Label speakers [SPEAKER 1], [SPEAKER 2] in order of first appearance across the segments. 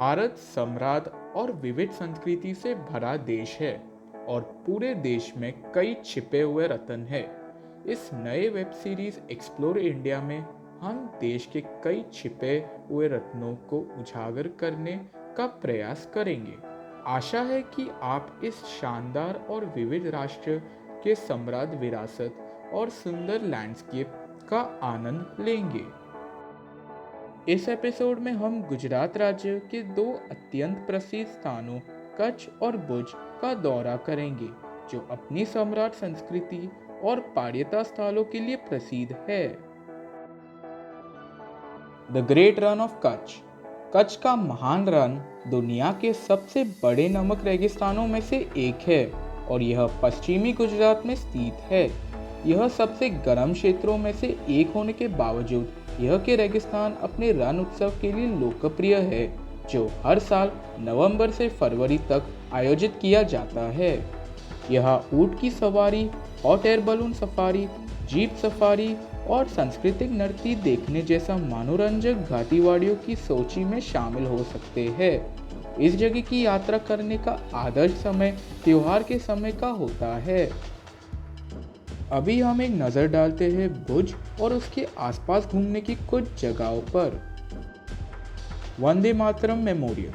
[SPEAKER 1] भारत समृद्ध और विविध संस्कृति से भरा देश है और पूरे देश में कई छिपे हुए रत्न हैं। इस नए वेब सीरीज एक्सप्लोर इंडिया में हम देश के कई छिपे हुए रत्नों को उजागर करने का प्रयास करेंगे। आशा है कि आप इस शानदार और विविध राष्ट्र के समृद्ध विरासत और सुंदर लैंडस्केप का आनंद लेंगे। इस एपिसोड में हम गुजरात राज्य के दो अत्यंत प्रसिद्ध स्थानों कच्छ और भुज का दौरा करेंगे, जो अपनी सम्राट संस्कृति और पर्यटन स्थलों के लिए प्रसिद्ध है। The great run of Kutch. Kutch का महान रन दुनिया के सबसे बड़े नमक रेगिस्तानों में से एक है और यह पश्चिमी गुजरात में स्थित है। यह सबसे गर्म क्षेत्रों में से एक होने के बावजूद यह के रेगिस्तान अपने रण उत्सव के लिए लोकप्रिय है, जो हर साल नवंबर से फरवरी तक आयोजित किया जाता है। यहाँ ऊंट की सवारी, hot air balloon safari, jeep safari और सांस्कृतिक नृत्य देखने जैसा मनोरंजक घाटीवाड़ियों की सूची में शामिल हो सकते हैं। इस जगह की यात्रा करने का आदर्श समय त्योहार के समय का होता है। अभी हम एक नज़र डालते हैं भुज और उसके आसपास घूमने की कुछ जगहों पर। वंदे मातरम मेमोरियल।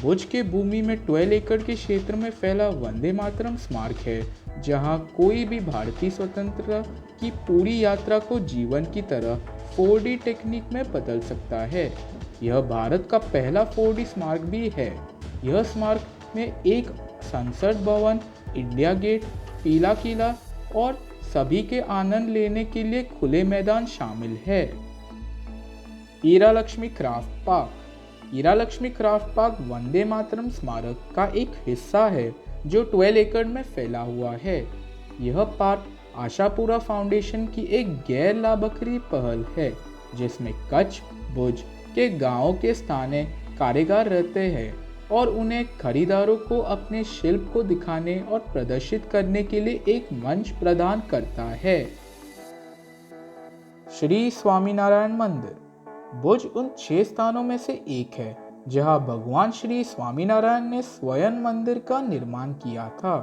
[SPEAKER 1] भुज के भूमि में 12 एकड़ के क्षेत्र में फैला वंदे मातरम स्मारक है, जहां कोई भी भारतीय स्वतंत्रता की पूरी यात्रा को जीवन की तरह 4D टेक्निक में बदल सकता है। यह भारत का पहला 4D स्मारक भी है। यह स्मारक में एक संसद भवन, इंडिया गेट, पीला किला और सभी के आनंद लेने के लिए खुले मैदान शामिल है। हीरा लक्ष्मी क्राफ्ट पार्क। हीरा लक्ष्मी क्राफ्ट पार्क वंदे मातरम स्मारक का एक हिस्सा है, जो 12 एकड़ में फैला हुआ है। यह पार्क आशापुरा फाउंडेशन की एक गैर लाभकारी पहल है, जिसमें कच्छ भुज के गांवों के स्थानीय कारीगर रहते हैं और उन्हें खरीदारों को अपने शिल्प को दिखाने और प्रदर्शित करने के लिए एक मंच प्रदान करता है। श्री स्वामीनारायण मंदिर। भुज उन 6 स्थानों में से एक है जहां भगवान श्री स्वामीनारायण ने स्वयं मंदिर का निर्माण किया था।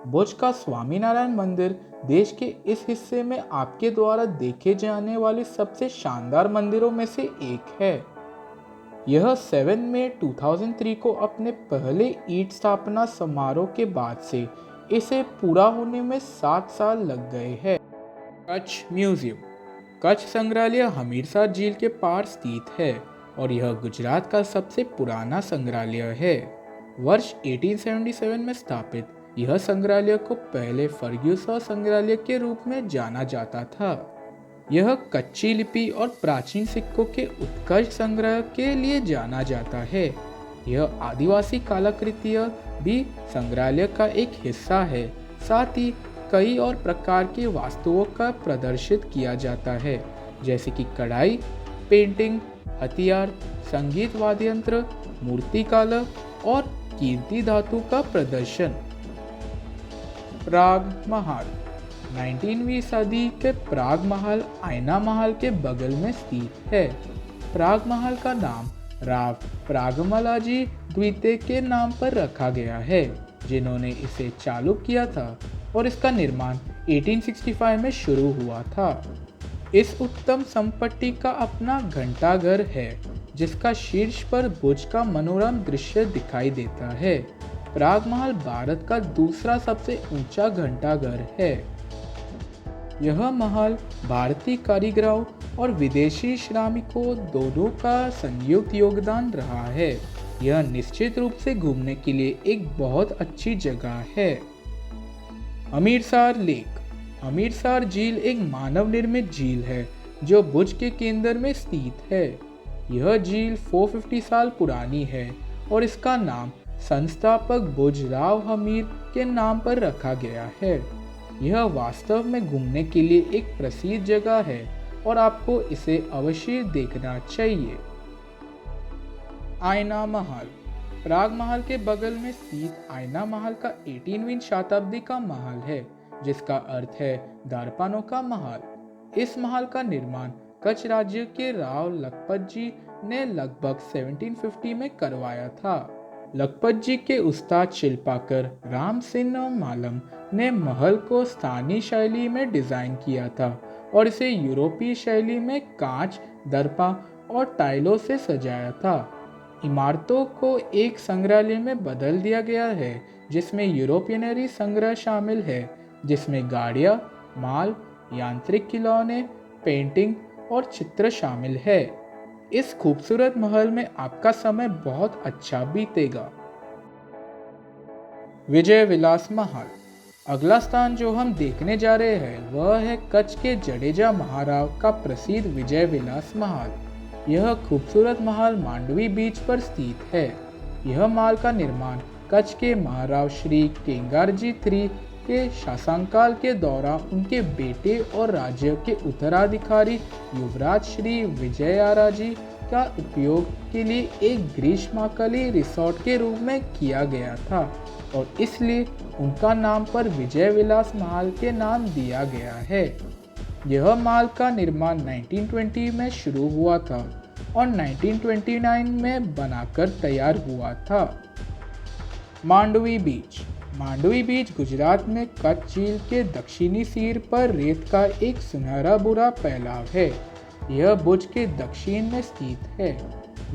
[SPEAKER 1] भुज का स्वामीनारायण मंदिर देश के इस हिस्से में आपके द्वारा देखे जाने वाले सबसे शानदार मंदिरों में से एक है। यह 7 मई 2003 को अपने पहले ईंट स्थापना समारोह के बाद से इसे पूरा होने में 7 साल लग गए हैं। कच्छ म्यूजियम। कच्छ संग्रहालय हमीरसर झील के पार स्थित है और यह गुजरात का सबसे पुराना संग्रहालय है। वर्ष 1877 में स्थापित यह संग्रहालय को पहले फर्ग्यूसन संग्रहालय के रूप में जाना जाता था। यह कच्ची लिपि और प्राचीन सिक्कों के उत्कृष्ट संग्रह के लिए जाना जाता है। यह आदिवासी कलाकृतियां भी संग्रहालय का एक हिस्सा है। साथ ही कई और प्रकार के वस्तुओं का प्रदर्शित किया जाता है, जैसे कि कढ़ाई, पेंटिंग, हथियार, संगीत वाद्य यंत्र, मूर्तिकला और कीमती धातु का प्रदर्शन। प्राग महल। 19वीं सदी के प्राग महल आयना महल के बगल में स्थित है। प्राग महल का नाम राव प्रागमलाजी द्वितीय के नाम पर रखा गया है, जिन्होंने इसे चालू किया था और इसका निर्माण 1865 में शुरू हुआ था। इस उत्तम संपत्ति का अपना घंटाघर है, जिसका शीर्ष पर भुज का मनोरम दृश्य दिखाई देता है। प्राग महल भारत का दूसरा सबसे ऊंचा घंटाघर है। यह महल भारतीय कारीगरों और विदेशी श्रमिकों दोनों का संयुक्त योगदान रहा है। यह निश्चित रूप से घूमने के लिए एक बहुत अच्छी जगह है। हमीरसर लेक। हमीरसर झील एक मानव निर्मित झील है जो भुज के केंद्र में स्थित है। यह झील 450 साल पुरानी है और इसका नाम संस्थापक भुजराव हमीर के नाम पर रखा गया है। यह वास्तव में घूमने के लिए एक प्रसिद्ध जगह है और आपको इसे अवश्य देखना चाहिए। आयना महल। प्राग महल के बगल में स्थित आयना महल का 18वीं शताब्दी का महल है, जिसका अर्थ है दर्पणों का महल। इस महल का निर्माण कच्छ राज्य के राव लखपत जी ने लगभग 1750 में करवाया था। लखपत जी के उस्ताद शिल्पाकार राम सिंह मालम ने महल को स्थानीय शैली में डिजाइन किया था और इसे यूरोपीय शैली में कांच, दर्पा और टाइलों से सजाया था। इमारतों को एक संग्रहालय में बदल दिया गया है जिसमें यूरोपियनरी संग्रह शामिल है, जिसमें गाड़ियां, माल, यांत्रिक खिलौने, पेंटिंग और चित्र शामिल है। इस खूबसूरत महल में आपका समय बहुत अच्छा बीतेगा। विजय विलास महल। अगला स्थान जो हम देखने जा रहे हैं वह है कच्छ के जडेजा महाराव का प्रसिद्ध विजय विलास महल। यह खूबसूरत महल मांडवी बीच पर स्थित है। यह महल का निर्माण कच्छ के महाराव श्री केंगारजी III के शासनकाल के दौरान उनके बेटे और राज्य के उत्तराधिकारी युवराज श्री विजयाराजी का उपयोग के लिए एक ग्रीष्मकालीन रिसोर्ट के रूप में किया गया था और इसलिए उनका नाम पर विजय विलास महल के नाम दिया गया है। यह महल का निर्माण 1920 में शुरू हुआ था और 1929 में बनाकर तैयार हुआ था। मांडवी बीच। मांडवी बीच गुजरात में कच्छ झील के दक्षिणी सिर पर रेत का एक सुनहरा भूरा फैलाव है। यह भुज के दक्षिण में स्थित है।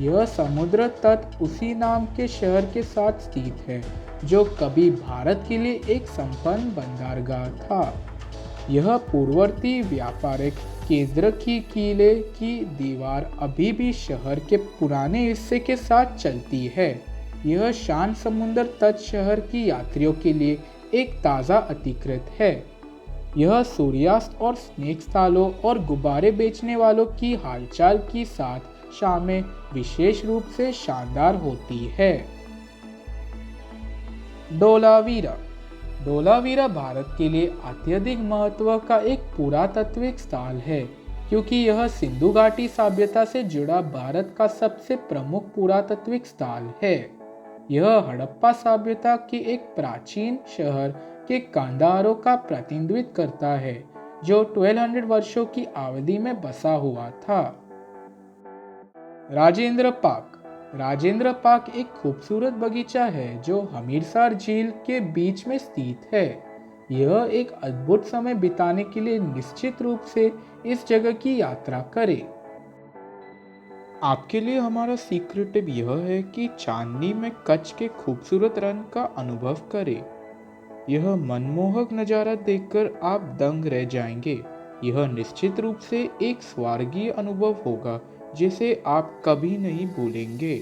[SPEAKER 1] यह समुद्र तट उसी नाम के शहर के साथ स्थित है जो कभी भारत के लिए एक संपन्न बंदरगाह था। यह पूर्ववर्ती व्यापारिक केंद्र की किले की दीवार अभी भी शहर के पुराने हिस्से के साथ चलती है। यह शांत समुद्र तट शहर की यात्रियों के लिए एक ताज़ा अधिकृत है। यह सूर्यास्त और स्नेक स्थलों और गुब्बारे बेचने वालों की हालचाल के साथ शामें विशेष रूप से शानदार होती है। धोलावीरा। धोलावीरा भारत के लिए अत्यधिक महत्व का एक पुरातात्विक स्थल है क्योंकि यह सिंधु घाटी सभ्यता से जुड़ा भारत का सबसे प्रमुख पुरातात्विक स्थल है। यह हड़प्पा सभ्यता के एक प्राचीन शहर के खंडहरों का प्रतिनिधित्व करता है जो 1200 वर्षों की अवधि में बसा हुआ था। राजेंद्र पार्क। राजेंद्र पार्क एक खूबसूरत बगीचा है जो हमीरसर झील के बीच में स्थित है। यह एक अद्भुत समय बिताने के लिए निश्चित रूप से इस जगह की यात्रा करें। आपके लिए हमारा सीक्रेट टिप यह है कि चांदनी में कच्छ के खूबसूरत रंग का अनुभव करें। यह मनमोहक नज़ारा देखकर आप दंग रह जाएंगे। यह निश्चित रूप से एक स्वर्गीय अनुभव होगा जिसे आप कभी नहीं भूलेंगे।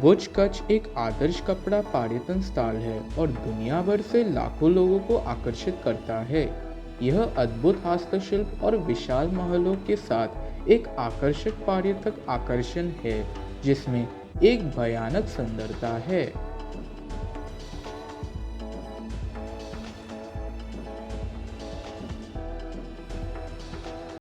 [SPEAKER 1] भुज कच्छ एक आदर्श कपड़ा पर्यटन स्थल है और दुनिया भर से लाखों लोगों को आकर्षित करता है। यह अद्भुत हस्तशिल्प और विशाल महलों के साथ एक आकर्षक पर्यटक आकर्षण है जिसमें एक भयानक सुंदरता है।